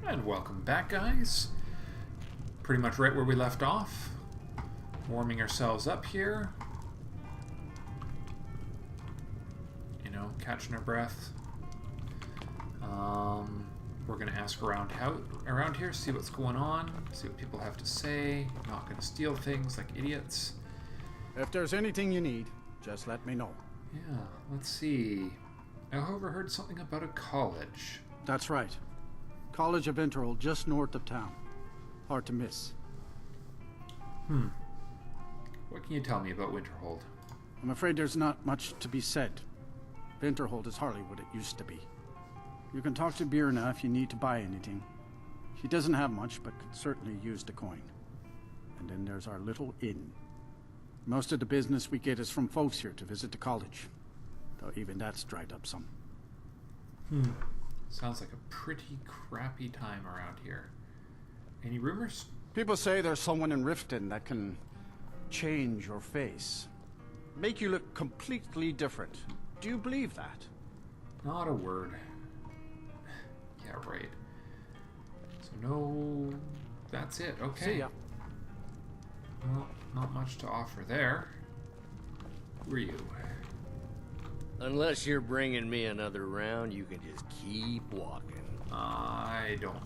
And welcome back, guys. Pretty much right where we left off. Warming ourselves up here. You know, catching our breath. We're going to ask around here, see what's going on, see what people have to say. Not going to steal things like idiots. If there's anything you need, just let me know. Yeah, let's see. I overheard something about a college. That's right. College of Enrollment, just north of town. Hard to miss. What can you tell me about Winterhold? I'm afraid there's not much to be said. Winterhold is hardly what it used to be. You can talk to Birna if you need to buy anything. She doesn't have much, but could certainly use the coin. And then there's our little inn. Most of the business we get is from folks here to visit the college. Though even that's dried up some. Sounds like a pretty crappy time around here. Any rumors? People say there's someone in Riften that can change your face. Make you look completely different. Do you believe that? Not a word. Yeah, right. So no, that's it. Okay. See ya. Well, not much to offer there. Who are you? Unless you're bringing me another round, you can just keep walking. I don't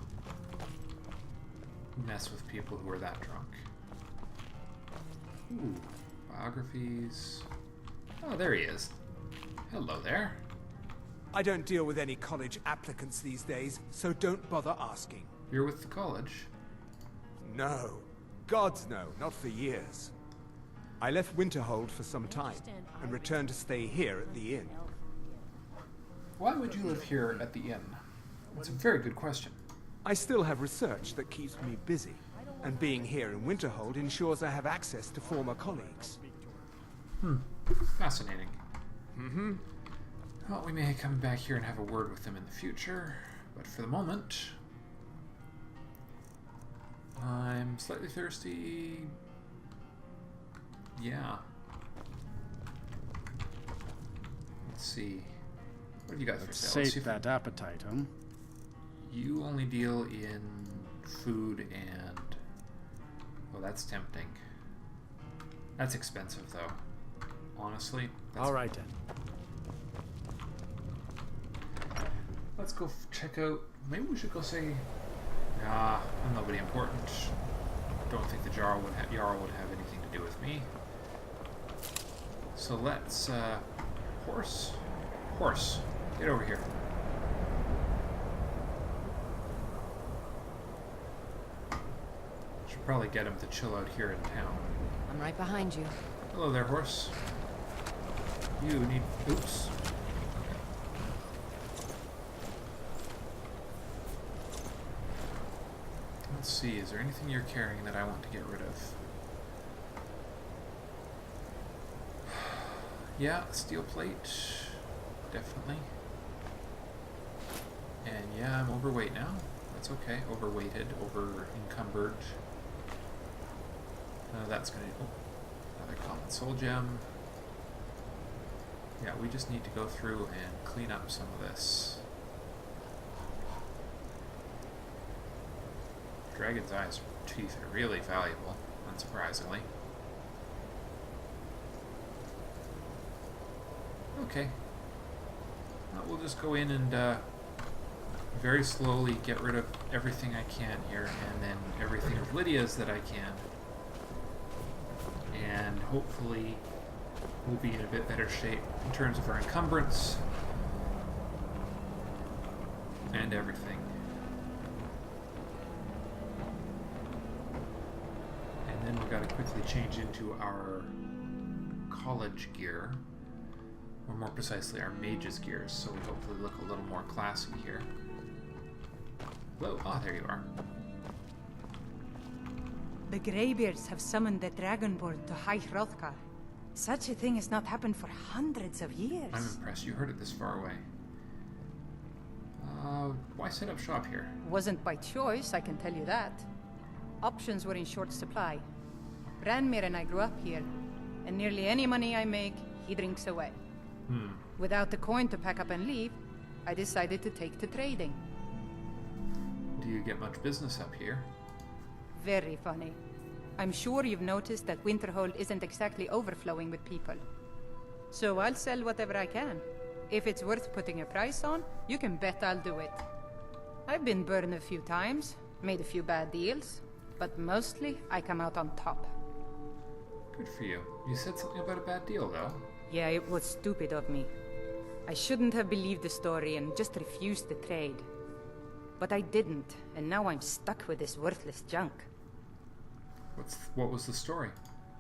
mess with people who are that drunk. Ooh, biographies. Oh, there he is. Hello there. I don't deal with any college applicants these days, so don't bother asking. You're with the college? No. Gods no, not for years. I left Winterhold for some time, and returned to stay here at the inn. Why would you live here at the inn? It's a very good question. I still have research that keeps me busy, and being here in Winterhold ensures I have access to former colleagues. Fascinating. Well, we may come back here and have a word with them in the future, but for the moment, I'm slightly thirsty. Yeah. Let's see. What have you got for Let's sale? sate that appetite, huh? You only deal in food and... Oh, that's tempting. That's expensive, though. Honestly. That's... All right, then. Let's go check out... Maybe we should go say... Nah, I'm nobody important. Don't think the Jarl would have anything to do with me. So let's... Horse? Horse. Get over here. Should probably get him to chill out here in town. I'm right behind you. Hello there, horse. You need... Oops. Let's see, is there anything you're carrying that I want to get rid of? Yeah, steel plate. Definitely. And yeah, I'm overweight now. That's okay. Overweighted, over encumbered. That's gonna... Oh, another common soul gem. Yeah, we just need to go through and clean up some of this. Dragon's eyes teeth are really valuable, unsurprisingly. Okay. We'll just go in and very slowly get rid of everything I can here, and then everything of Lydia's that I can. And hopefully we'll be in a bit better shape in terms of our encumbrance and everything. And then we've got to quickly change into our college gear. Or more precisely, our mage's gears, so we hopefully look a little more classy here. Whoa, ah, there you are. The Greybeards have summoned the Dragonborn to High Hrothgar. Such a thing has not happened for hundreds of years. I'm impressed you heard it this far away. Why set up shop here? Wasn't by choice, I can tell you that. Options were in short supply. Ranmir and I grew up here, and nearly any money I make, he drinks away. Without the coin to pack up and leave, I decided to take to trading. Do you get much business up here? Very funny. I'm sure you've noticed that Winterhold isn't exactly overflowing with people. So I'll sell whatever I can. If it's worth putting a price on, you can bet I'll do it. I've been burned a few times, made a few bad deals, but mostly I come out on top. Good for you. You said something about a bad deal, though. Yeah, it was stupid of me. I shouldn't have believed the story and just refused the trade. But I didn't, and now I'm stuck with this worthless junk. What was the story?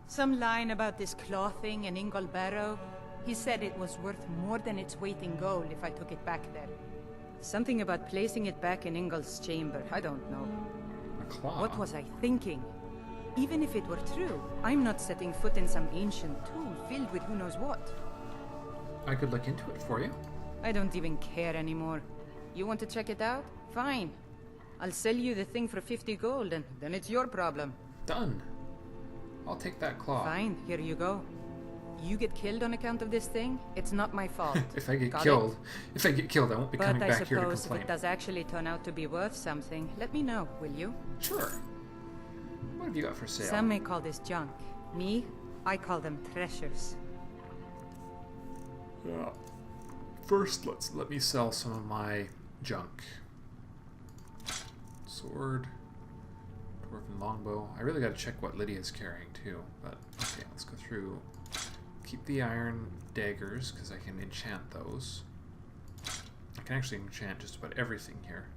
Some line about this clothing in Ingol Barrow. He said it was worth more than its weight in gold if I took it back there. Something about placing it back in Ingol's chamber, I don't know. A claw? What was I thinking? Even if it were true, I'm not setting foot in some ancient tomb filled with who knows what. I could look into it for you. I don't even care anymore. You want to check it out? Fine. I'll sell you the thing for 50 gold, and then it's your problem. Done. I'll take that claw. Fine, here you go. You get killed on account of this thing, it's not my fault. If I get Got killed, it? if I get killed, I won't be coming But I back here to suppose if complain. it does actually turn out to be worth something, let me know, will you? Sure. What have you got for sale? Some may call this junk. Me, I call them treasures. Yeah. First, let me sell some of my junk. Sword, dwarven longbow. I really got to check what Lydia's carrying too. But okay, let's go through. Keep the iron daggers because I can enchant those. I can actually enchant just about everything here.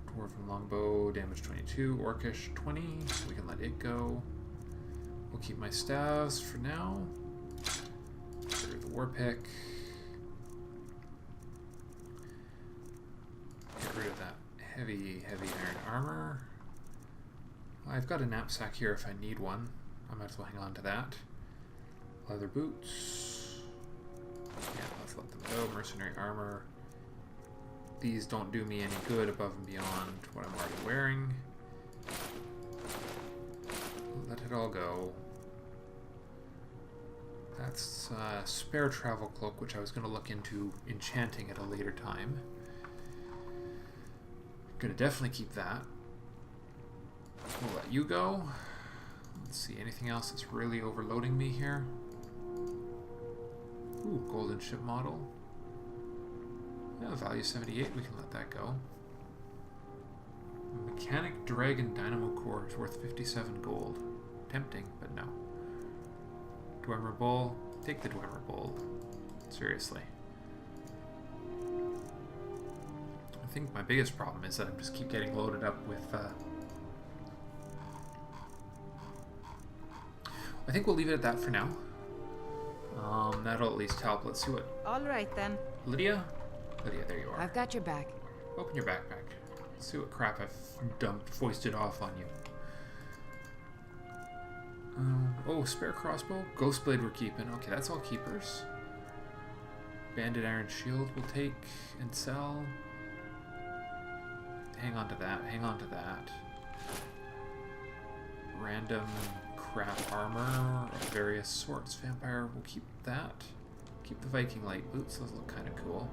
Dwarven longbow, damage 22, orcish 20. So we can let it go. We'll keep my staves for now. Get rid of the war pick. Get rid of that heavy iron armor. I've got a knapsack here if I need one. I might as well hang on to that. Leather boots. Yeah, let's let them go. Mercenary armor. These don't do me any good above and beyond what I'm already wearing. Let it all go. That's a spare travel cloak, which I was going to look into enchanting at a later time. Gonna definitely keep that. We'll let you go. Let's see, anything else that's really overloading me here? Ooh, golden ship model. Yeah, value 78, we can let that go. Mechanic Dragon Dynamo Core is worth 57 gold. Tempting, but no. Dwemer Bull, take the Dwemer Bull. Seriously. I think my biggest problem is that I just keep getting loaded up with I think we'll leave it at that for now. That'll at least help. Let's see what... All right, then. Lydia? Lydia, there you are. I've got your back. Open your backpack. Let's see what crap I've foisted off on you. Oh, spare crossbow? Ghostblade we're keeping. Okay, that's all keepers. Banded iron shield we'll take and sell. Hang on to that. Hang on to that. Random crap armor of various sorts. Vampire, we'll keep that. Keep the Viking light boots. Those look kind of cool.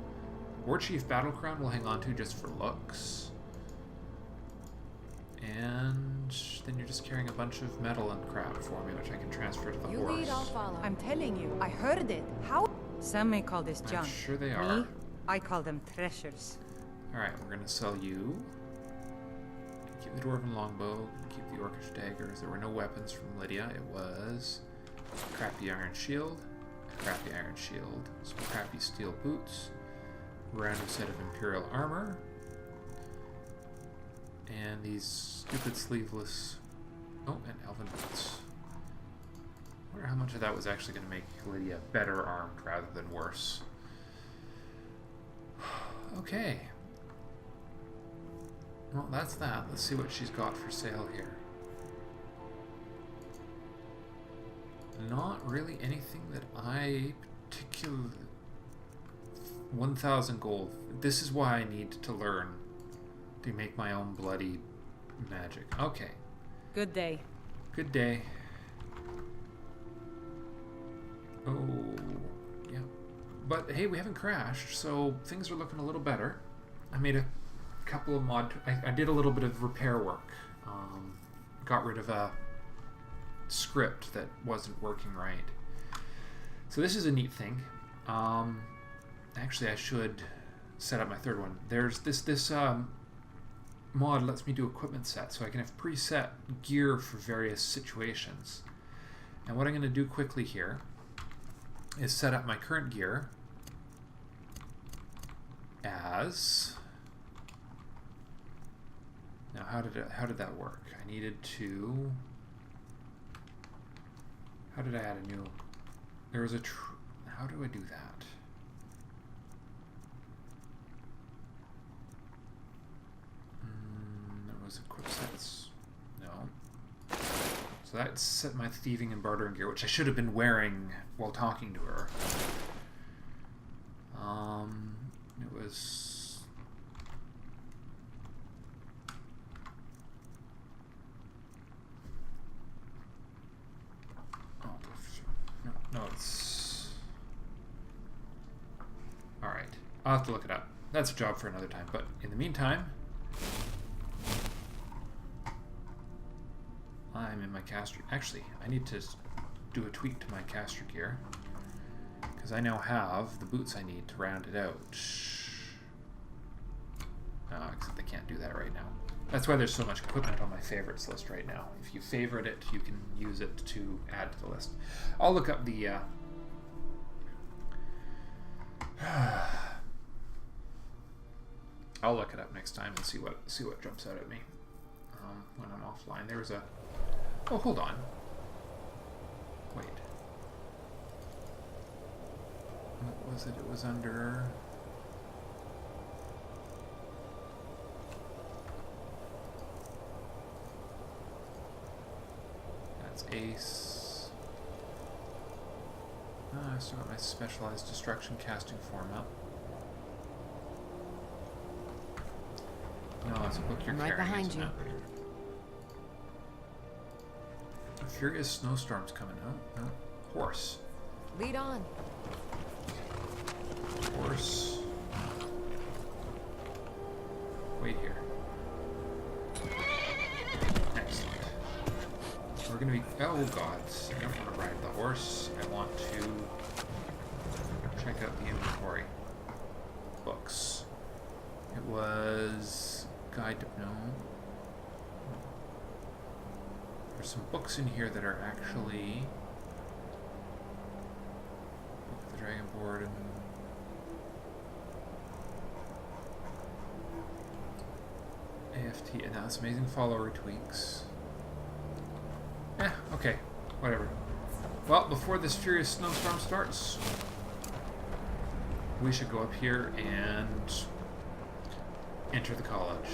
Warchief battle crown we'll hang on to just for looks. And then you're just carrying a bunch of metal and crap for me, which I can transfer to the You horse. lead, I'll follow. I'm telling you, I heard it. How? Some may call this I'm junk. sure they are. Me, I call them treasures. Alright, we're going to sell you. Keep the dwarven longbow. Keep the orcish daggers. There were no weapons from Lydia. It was a crappy iron shield. A crappy iron shield. Some crappy steel boots. Random set of imperial armor. And these stupid sleeveless... Oh, and elven boots. I wonder how much of that was actually going to make Lydia better armed rather than worse. Okay. Well, that's that. Let's see what she's got for sale here. Not really anything that I particularly... 1,000 gold. This is why I need to learn to make my own bloody magic. Okay. Good day. Good day. Oh, yeah. But hey, we haven't crashed, so things are looking a little better. I made a couple of I did a little bit of repair work. Got rid of a script that wasn't working right. So this is a neat thing. Actually, I should set up my third one. There's this mod lets me do equipment set, so I can have preset gear for various situations. And what I'm going to do quickly here is set up my current gear as... Now, how did that work? I needed to... How did I add a new... There was a... How do I do that? That was equip sets. No. So that set my thieving and bartering gear, which I should have been wearing while talking to her. It was... No, it's... Alright. I'll have to look it up. That's a job for another time. But in the meantime, I'm in my caster... Actually, I need to do a tweak to my caster gear, because I now have the boots I need to round it out. Except I can't do that right now. That's why there's so much equipment on my favorites list right now. If you favorite it, you can use it to add to the list. I'll look up the... I'll look it up next time and see what jumps out at me when I'm offline. There was a... Oh, hold on. Wait. What was it? It was under... Ace. I still got my specialized destruction casting form up. No, it's a book you're right carrying. behind you. A furious snowstorm's coming out. Horse. Lead on. Horse. Wait here. Excellent. We're gonna be... Oh god, I don't want to ride the horse. I want to check out the inventory. Books. It was... Guide to... No. There's some books in here that are actually... Book of the Dragon Board and... AFT, and that's amazing follower tweaks. Okay, whatever. Well, before this furious snowstorm starts, we should go up here and enter the college.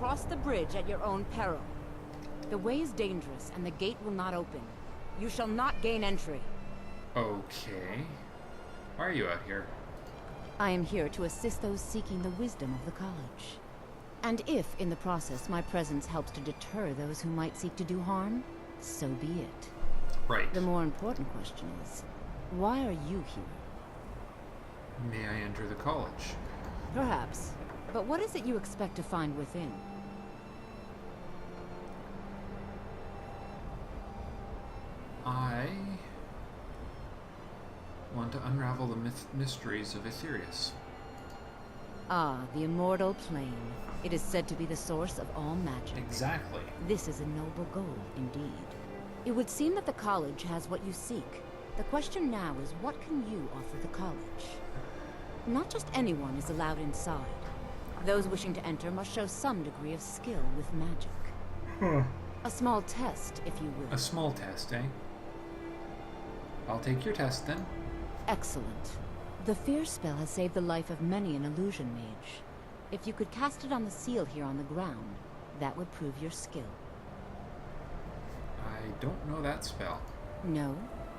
Cross the bridge at your own peril. The way is dangerous, and the gate will not open. You shall not gain entry. Okay. Why are you out here? I am here to assist those seeking the wisdom of the college. And if, in the process, my presence helps to deter those who might seek to do harm, so be it. Right. The more important question is, why are you here? May I enter the college? Perhaps. But what is it you expect to find within? I want to unravel the mysteries of Aetherius. Ah, the immortal plane. It is said to be the source of all magic. Exactly. This is a noble goal, indeed. It would seem that the college has what you seek. The question now is, what can you offer the college? Not just anyone is allowed inside. Those wishing to enter must show some degree of skill with magic. A small test, if you will. A small test, eh? I'll take your test, then. Excellent. The fear spell has saved the life of many an illusion mage. If you could cast it on the seal here on the ground, that would prove your skill. I don't know that spell. No?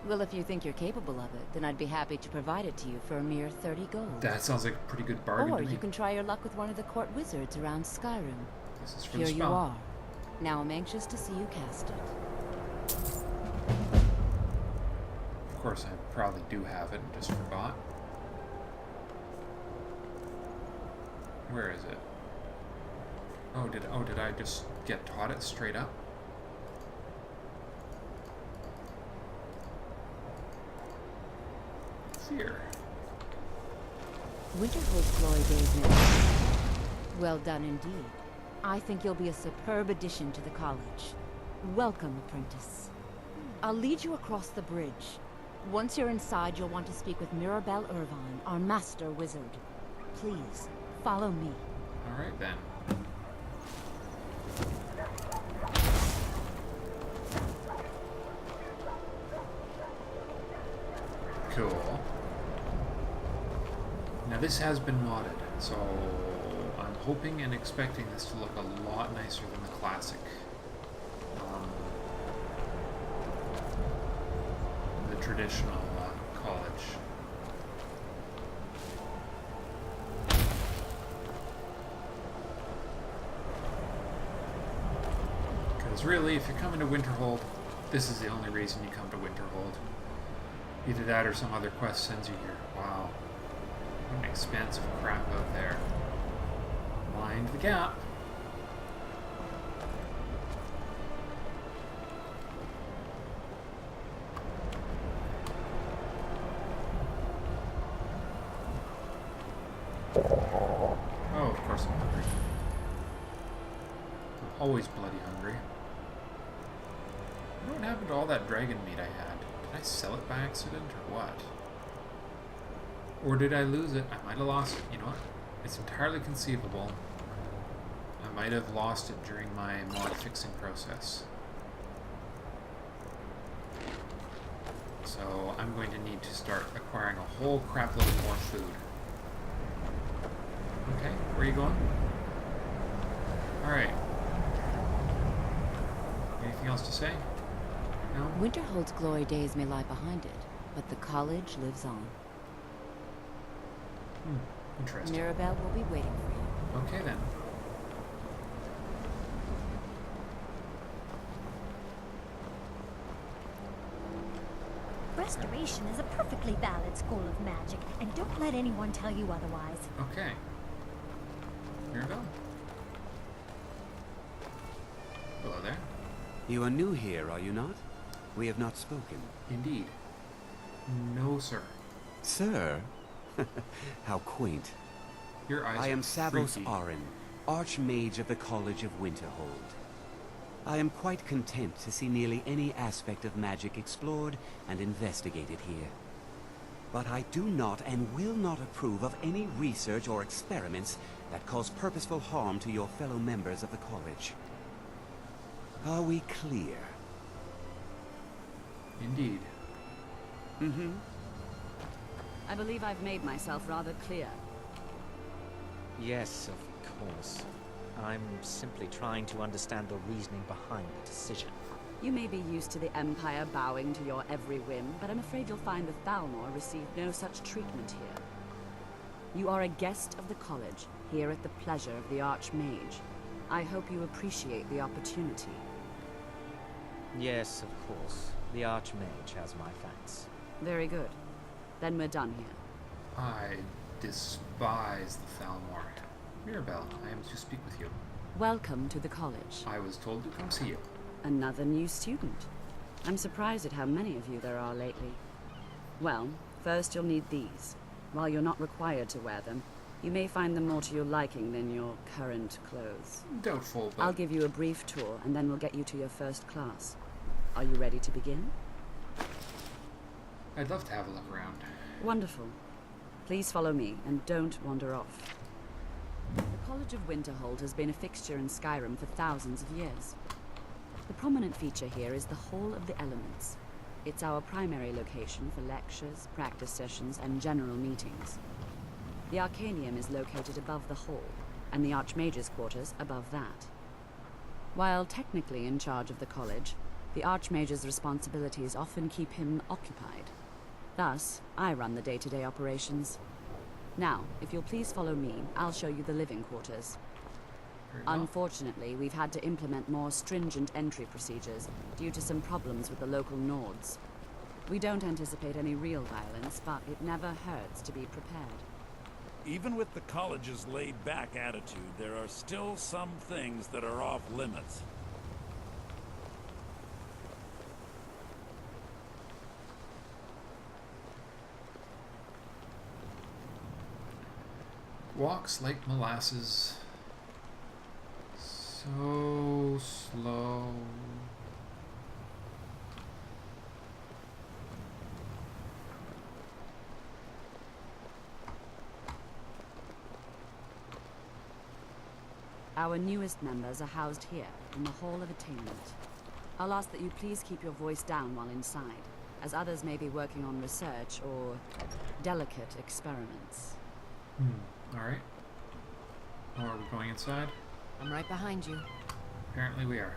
Well, if you think you're capable of it, then I'd be happy to provide it to you for a mere 30 gold. That sounds like a pretty good bargain Or to me. you can try your luck with one of the court wizards around Skyrim. This is for Here the you spell. are. Now I'm anxious to see you cast it. Of course, I probably do have it and just forgot. Where is it? Oh, did I just get taught it straight up? It's here. Winterhold's glory days may. Well done indeed. I think you'll be a superb addition to the college. Welcome, apprentice. I'll lead you across the bridge. Once you're inside, you'll want to speak with Mirabelle Irvine, our master wizard. Please, follow me. Alright then. Cool. Now this has been modded, so I'm hoping and expecting this to look a lot nicer than the classic. The traditional college. Because really, if you're coming to Winterhold, this is the only reason you come to Winterhold. Either that or some other quest sends you here. Wow. What an expanse of crap out there. Mind the gap. Oh, of course I'm hungry. I'm always bloody hungry. I wonder what happened to all that dragon meat I had. Did I sell it by accident or what? Or did I lose it? I might have lost it. You know what? It's entirely conceivable. I might have lost it during my mod fixing process. So I'm going to need to start acquiring a whole crap load more food. Okay, where are you going? Alright. Anything else to say? No? Winterhold's glory days may lie behind it, but the college lives on. Interesting. Mirabelle will be waiting for you. Okay then. Restoration is a perfectly valid school of magic, and don't let anyone tell you otherwise. Okay. Mirabelle? Hello there. You are new here, are you not? We have not spoken. Indeed. No, sir. Sir? How quaint. Your eyes I am are Savos freaky. Arin, Archmage of the College of Winterhold. I am quite content to see nearly any aspect of magic explored and investigated here. But I do not and will not approve of any research or experiments that cause purposeful harm to your fellow members of the college. Are we clear? Indeed. Mm-hmm. I believe I've made myself rather clear. Yes, of course. I'm simply trying to understand the reasoning behind the decision. You may be used to the Empire bowing to your every whim, but I'm afraid you'll find the Thalmor received no such treatment here. You are a guest of the college, here at the pleasure of the Archmage. I hope you appreciate the opportunity. Yes, of course. The Archmage has my thanks. Very good. Then we're done here. I despise the Thalmor. Mirabelle, I am to speak with you. Welcome to the college. I was told to come see you. Another new student. I'm surprised at how many of you there are lately. Well, first you'll need these. While you're not required to wear them, you may find them more to your liking than your current clothes. Doubtful, but... I'll give you a brief tour, and then we'll get you to your first class. Are you ready to begin? I'd love to have a look around. Wonderful. Please follow me, and don't wander off. The College of Winterhold has been a fixture in Skyrim for thousands of years. The prominent feature here is the Hall of the Elements. It's our primary location for lectures, practice sessions, and general meetings. The Arcanium is located above the hall, and the Archmage's quarters above that. While technically in charge of the college, the Archmage's responsibilities often keep him occupied. Thus, I run the day-to-day operations. Now, if you'll please follow me, I'll show you the living quarters. Very well. Unfortunately, we've had to implement more stringent entry procedures due to some problems with the local Nords. We don't anticipate any real violence, but it never hurts to be prepared. Even with the college's laid-back attitude, there are still some things that are off limits. Walks like molasses. So slow. Our newest members are housed here, in the Hall of Attainment. I'll ask that you please keep your voice down while inside, as others may be working on research or delicate experiments. Alright. Oh, are we going inside? I'm right behind you. Apparently we are.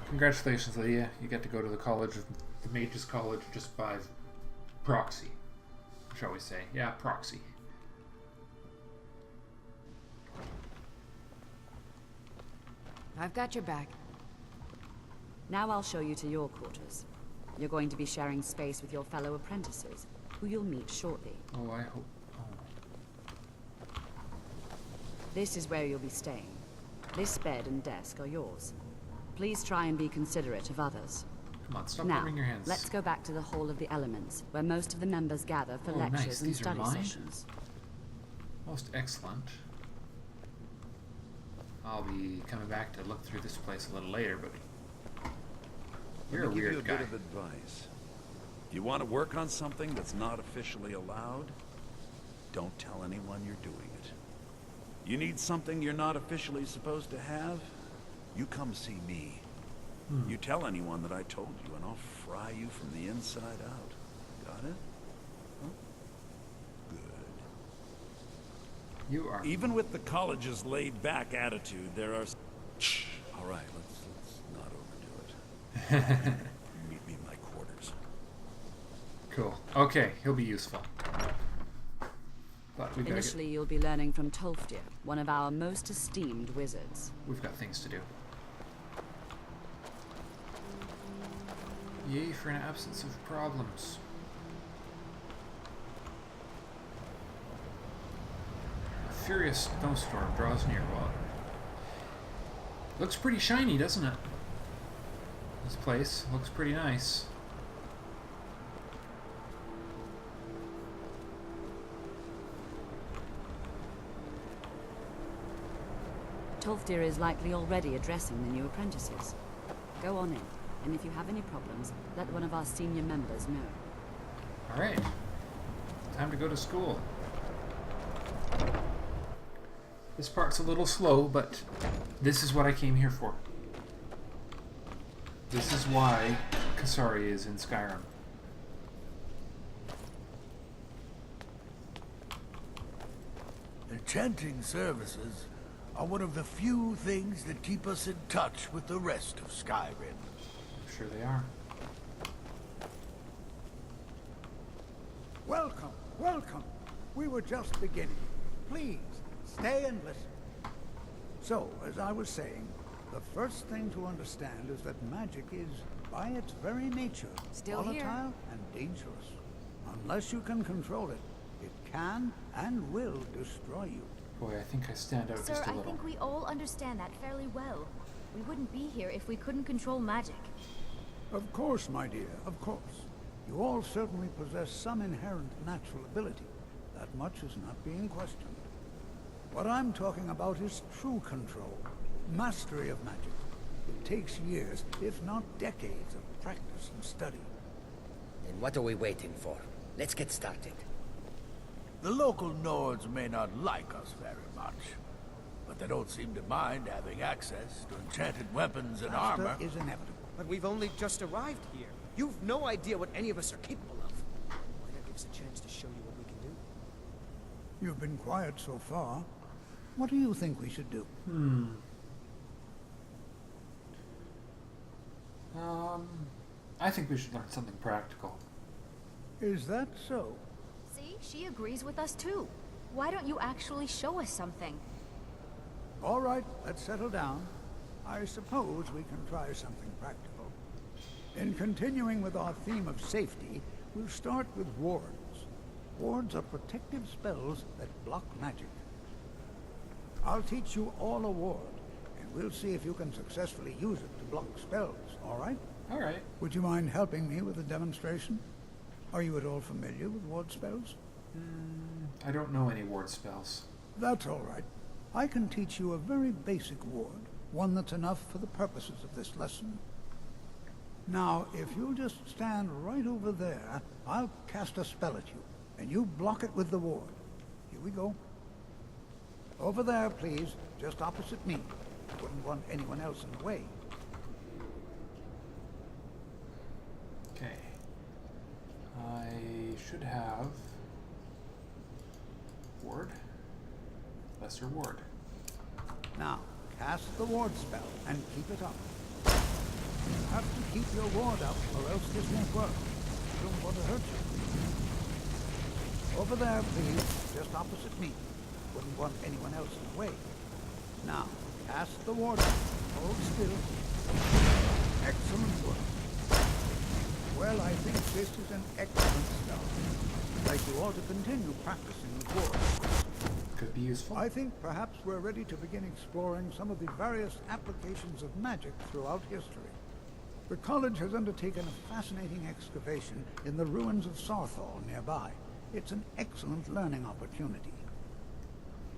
Congratulations, Lydia. You get to go to the college, the Mage's College, just by proxy. Shall we say. Yeah, proxy. I've got your back. Now I'll show you to your quarters. You're going to be sharing space with your fellow apprentices, who you'll meet shortly. Oh, I hope... Oh. This is where you'll be staying. This bed and desk are yours. Please try and be considerate of others. Come on, stop now, rubbing your hands. Let's go back to the Hall of the Elements, where most of the members gather for lectures nice. and These are study mine? sessions. Most excellent. I'll be coming back to look through this place a little later, but you're a Let me give you weird a guy. bit of advice. If you want to work on something that's not officially allowed, don't tell anyone you're doing it. You need something you're not officially supposed to have, you come see me. You tell anyone that I told you, and I'll fry you from the inside out. Got it? Huh? Good. You are... Even with the college's laid-back attitude, there are... Shh. All right, let's not overdo it. Meet me in my quarters. Cool. Okay, he'll be useful. But Initially, you'll be learning from Tolfdir, one of our most esteemed wizards. we've got things to do. Yay for an absence of problems. A furious snowstorm draws near. Well, looks pretty shiny, doesn't it? This place looks pretty nice. Tolfdir is likely already addressing the new apprentices. Go on in, and if you have any problems, let one of our senior members know. Alright. Time to go to school. This part's a little slow, but this is what I came here for. This is why Kasari is in Skyrim. Enchanting services are one of the few things that keep us in touch with the rest of Skyrim. I'm sure they are. Welcome, welcome. We were just beginning. Please, stay and listen. So, as I was saying, the first thing to understand is that magic is, by its very nature, Still volatile here. and dangerous. Unless you can control it, it can and will destroy you. Boy, I think I stand out Sir, just a I little. think we all understand that fairly well. We wouldn't be here if we couldn't control magic. Of course, my dear, of course. You all certainly possess some inherent natural ability. That much is not being questioned. What I'm talking about is true control, mastery of magic. It takes years, if not decades, of practice and study. Then what are we waiting for? Let's get started. The local Nords may not like us very much, but they don't seem to mind having access to enchanted weapons and Master armor. is inevitable. But we've only just arrived here. You've no idea what any of us are capable of. Why not give us a chance to show you what we can do? You've been quiet so far. What do you think we should do? I think we should learn something practical. Is that so? See, she agrees with us too. Why don't you actually show us something? All right, let's settle down. I suppose we can try something practical. In continuing with our theme of safety, we'll start with wards. Wards are protective spells that block magic. I'll teach you all a ward, and we'll see if you can successfully use it to block spells, all right? All right. Would you mind helping me with a demonstration? Are you at all familiar with ward spells? I don't know any ward spells. That's all right. I can teach you a very basic ward, one that's enough for the purposes of this lesson. Now, if you'll just stand right over there, I'll cast a spell at you, and you block it with the ward. Here we go. Over there, please, just opposite me. Wouldn't want anyone else in the way. Okay. I should have ward. Lesser ward. Now, cast the ward spell and keep it up. You have to keep your ward up, or else this won't work. I don't want to hurt you. Over there, please, just opposite me. Wouldn't want anyone else in the way. Now, cast the ward up. Hold still. Excellent work. Well, I think this is an excellent start. I'd like you all to continue practicing with wards. Could be useful. I think perhaps we're ready to begin exploring some of the various applications of magic throughout history. The college has undertaken a fascinating excavation in the ruins of Sarthal nearby. It's an excellent learning opportunity.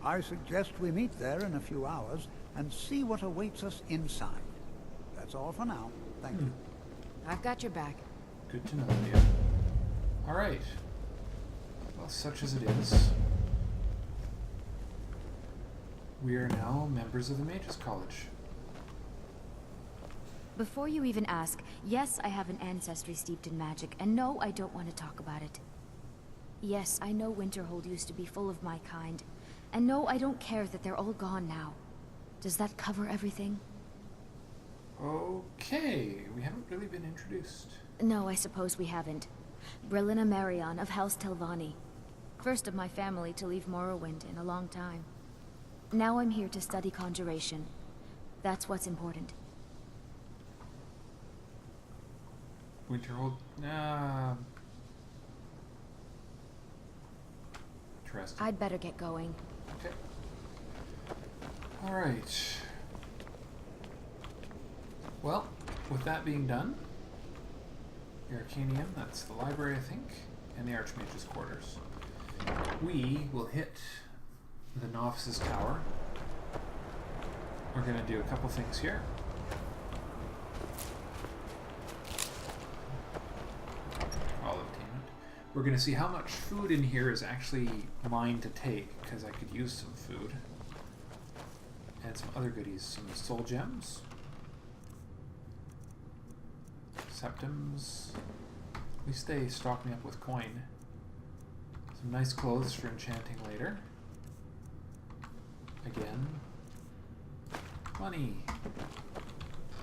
I suggest we meet there in a few hours and see what awaits us inside. That's all for now. Thank you. I've got your back. Good to know, Leah. All right. Well, such as it is, we are now members of the Mages College. Before you even ask, yes, I have an ancestry steeped in magic, and no, I don't want to talk about it. Yes, I know Winterhold used to be full of my kind, and no, I don't care that they're all gone now. Does that cover everything? Okay, we haven't really been introduced. No, I suppose we haven't. Brillina Marion of House Telvanni. First of my family to leave Morrowind in a long time. Now I'm here to study conjuration. That's what's important. Winterhold? Interesting. I'd better get going. Okay. Alright. Well, with that being done, the Arcanium, that's the library, I think, and the Archmage's quarters. We will hit the Novice's Tower. We're going to do a couple things here. All obtainment. We're going to see how much food in here is actually mine to take, because I could use some food. And some other goodies. Some soul gems. Septums. At least they stock me up with coin. Some nice clothes for enchanting later. Again. Money.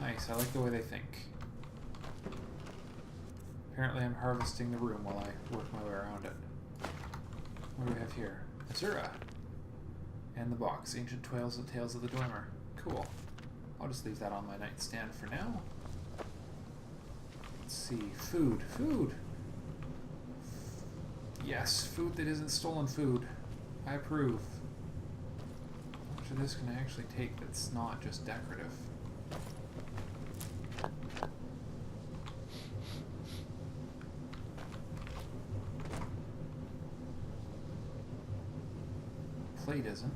Nice, I like the way they think. Apparently I'm harvesting the room while I work my way around it. What do we have here? Azura. And the box. Ancient Tales of the Dwemer. Cool. I'll just leave that on my nightstand for now. Let's see. Food. Food! Yes, food that isn't stolen food. I approve. How much of this can I actually take that's not just decorative? Plate isn't.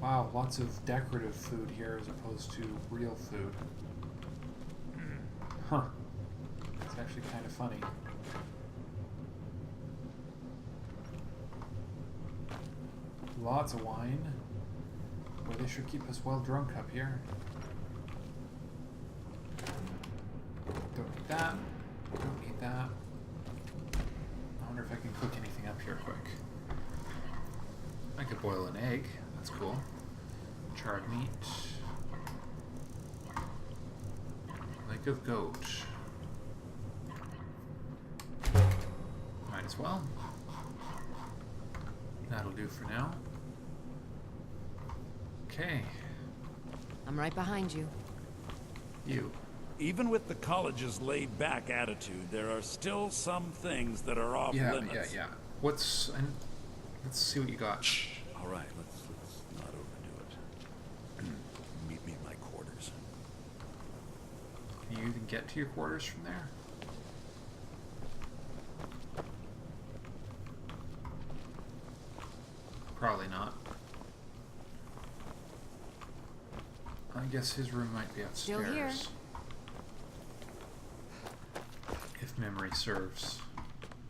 Wow, lots of decorative food here as opposed to real food. Huh. It's actually kind of funny. Lots of wine. Boy, they sure keep us well drunk up here. Don't need that. Don't need that. I wonder if I can cook anything up here quick. I could boil an egg. That's cool. Charred meat. Leg of goat. Might as well. That'll do for now. Okay. I'm right behind you. You. Even with the college's laid-back attitude, there are still some things that are off limits. Yeah. Let's see what you got. All right, let's not overdo it. Meet me at my quarters. Can you even get to your quarters from there? Probably not. I guess his room might be upstairs. Still here. If memory serves.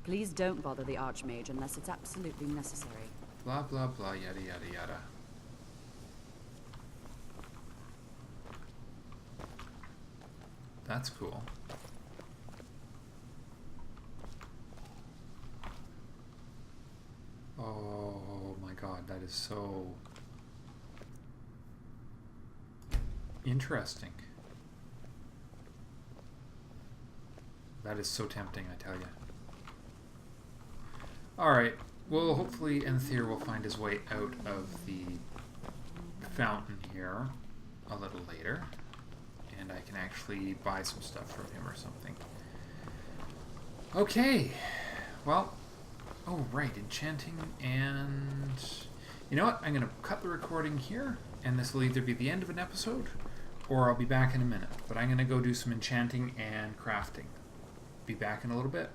Please don't bother the Archmage unless it's absolutely necessary. Blah blah blah, yada yada yada. That's cool. Oh my god, that is so interesting. That is so tempting, I tell you. Alright, well, hopefully Enthir will find his way out of the fountain here a little later, and I can actually buy some stuff from him or something. Okay, well, oh right, enchanting, and you know what, I'm going to cut the recording here, and this will either be the end of an episode, or I'll be back in a minute, but I'm going to go do some enchanting and crafting. Be back in a little bit.